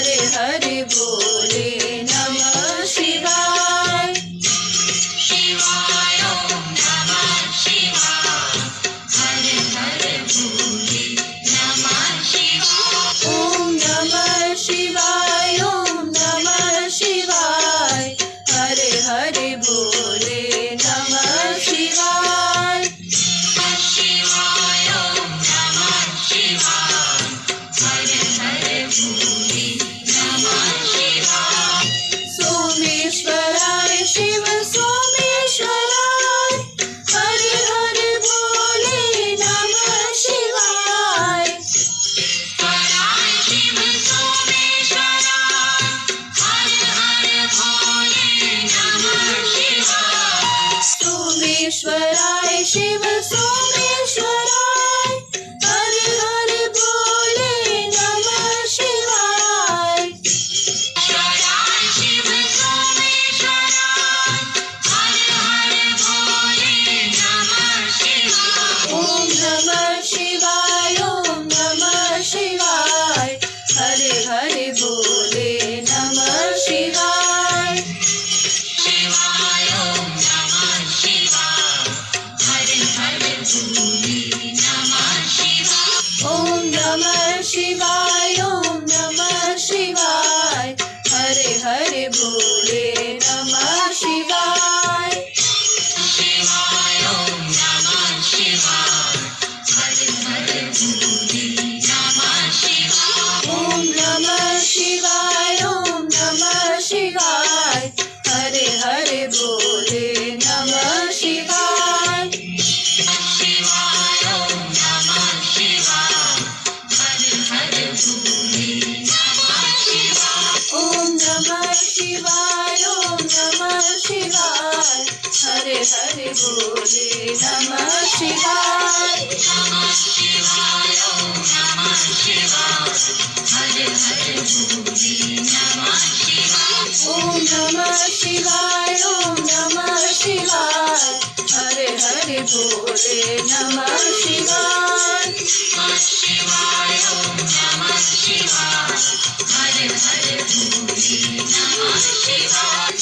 हरे हरे बोले नमः शिवाय। शिवाय ओम नमः शिवाय। हरे हरे बोले नमः शिवाय। ओम नमः शिवाय, ओम नमः शिवाय। हरे हरे बोले नमः शिवाय। शिवाय ओम नमः शिवाय। हरे हरे बोले नमः शिवाय। सोमेश्वराय शिव सोमेश्वराय, हरे हरे बोले नमः शिवाय। पराय शिव सोमेश्वराय। हरे हरे बोले नमः शिवाय। सोमेश्वराय शिव सोमेश्वराय, हरे हरे बोले नमः शिवाय। पराय शिव सोमेश्वराय। हरे हरे बोले नमः शिवाय। ओम नमः शिवाय, ओम नमः शिवाय। हरे हरे बोले नमः शिवाय। शिवाय ओम नमः शिवाय। हरे हरे बोले नमः शिवाय। ओम नमः शिवाय, ओम नमः शिवाय। हरे हरे बोले नमः शिवाय। शिवाय ओम नमः शिवाय। हरे हरे बोले नमः शिवाय। ओम नमः शिवाय, ओम नमः शिवाय। हरे हरे बोले नमः शिवाय। शिवाय ओम नमः शिवाय। हरे हरे बोले नमः शिवाय। ओम नमः शिवाय, ओम नमः शिवाय। हरे हरे बोले नमः शिवाय। नमः शिवाय ओम नमः शिवाय। हरे हरे बोले नमः शिवाय। ओम नमः शिवाय, ओम नमः शिवाय। हरे हरे बोले नमः शिवाय। नमः शिवाय ओम नमः शिवाय। हरे हरे बोले नमः शिवाय।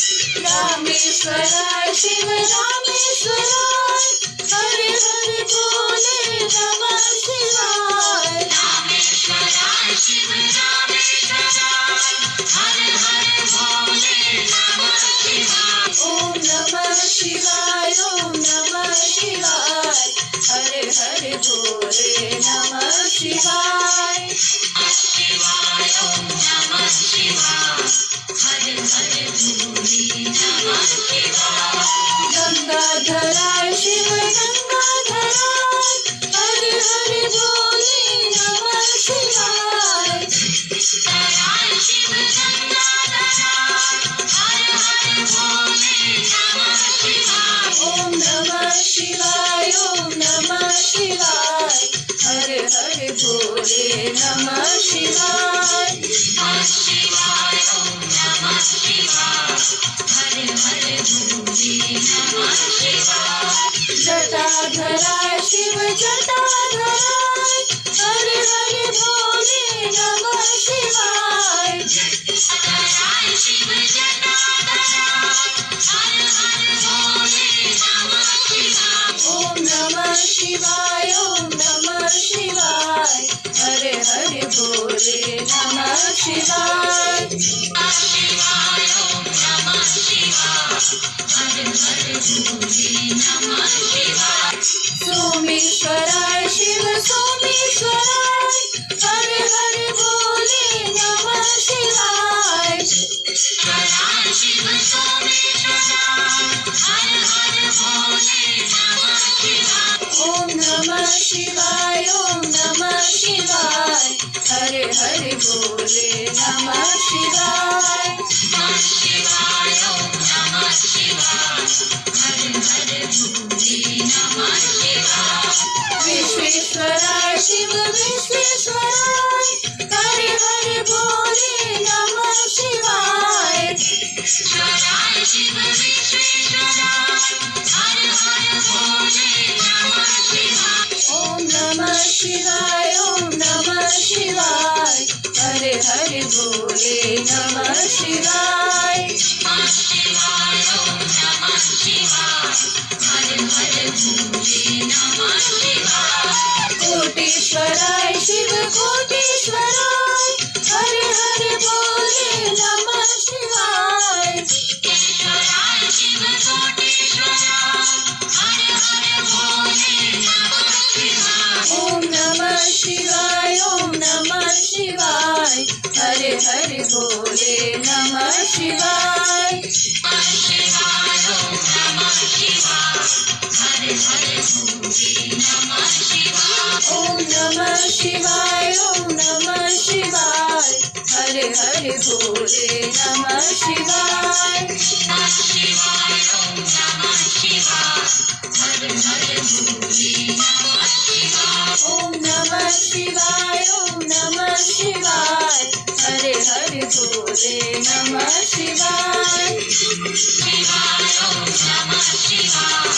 रामेश्वराय शिव रामेश्वराय, हरे हरे बोले नमः शिवाय। रामेश्वराय शिव रामेश्वराय। हरे हरे बोले नमः शिवाय। ओम नमः शिवाय, ओम नमः शिवाय। हरे हरे बोले नमः शिवाय। शिवाय ओम नमः शिवाय। हरे हरे बोले नमः शिवाय। गंगाधराय शिव गंगाधराय, हरे हरे बोले नमः शिवाय। पराय शिव गंगाधराय। हरे हरे बोले नमः शिवाय। ओम नमः शिवाय, ओम नमः शिवाय। हरे हरे बोले नमः शिवाय। शिवाय ओम नमः शिवाय। हरे हरे बोले नमः शिवाय। जटाधराय शिव जटाधराय, हरे हरे बोले नमः शिवाय। पराय शिव जटाधराय। हरे हरे बोले नमः शिवाय। ओम नमः शिवाय, ओम नमः शिवाय। हरे हरे बोले नमः शिवाय। शिवाय ओम नमः शिवाय। हरे हरे बोले नमः शिवाय। सोमेश्वराय शिव सोमेश्वराय, हरे हरे बोले नमः शिवाय। पराय शिव सोमेश्वराय। हरे हरे बोले नमः शिवाय। ओम नमः शिवाय, ओम नमः शिवाय। हरे हरे बोले नमः शिवाय। शिवाय ओम नमः शिवाय। हरे हरे बोले नमः शिवाय। विश्वेश्वराय शिव विश्वेश्वराय, हरे हरे बोले नमः शिवाय। पराय शिव विश्वेश्वराय। हरे हरे बोले नमः शिवाय। ओम नमः शिवाय, ओम नमः शिवाय। हरे हरे भोले नमः शिवाय नमः शिवाय ओम नमः शिवाय हर हर भोले नमः शिवाय कोटीश्वराय शिव कोटीश्वराय हर हर भोले नमः शिवाय ईश्वराय शिव कोटीश्वराय हर हर भोले नमः शिवाय ओम नमः शिवाय ओम नमः शिवाय हर हर भोले नमः शिवाय नमः शिवाय ओम नमः शिवाय हर हर भोले नमः शिवाय ओम नमः शिवाय ओम नमः शिवाय हर हर भोले नमः शिवाय नमः शिवाय ओम नमः शिवाय हर हर भोले नमः शिवाय ओम नमः शिवाय ओम नमः शिवाय हर हर भोले नमः शिवाय शिवाय ओम नमः शिवाय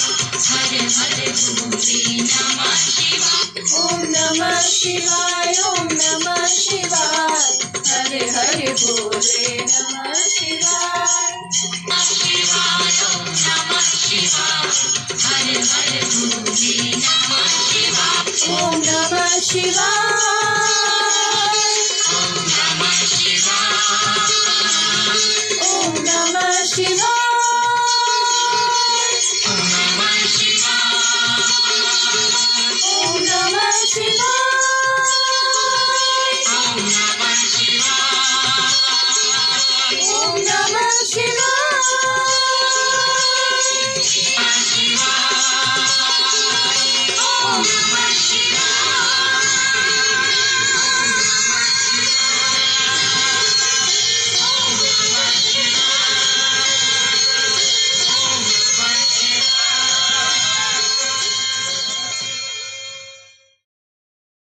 हर हर भोले नमः शिवाय ओम नमः शिवाय ओम नमः शिवाय हर हर भोले नमः शिवाय शिवाय ओम नमः शिवाय हर हर भोले नमः शिवाय ओम नमः शिवाय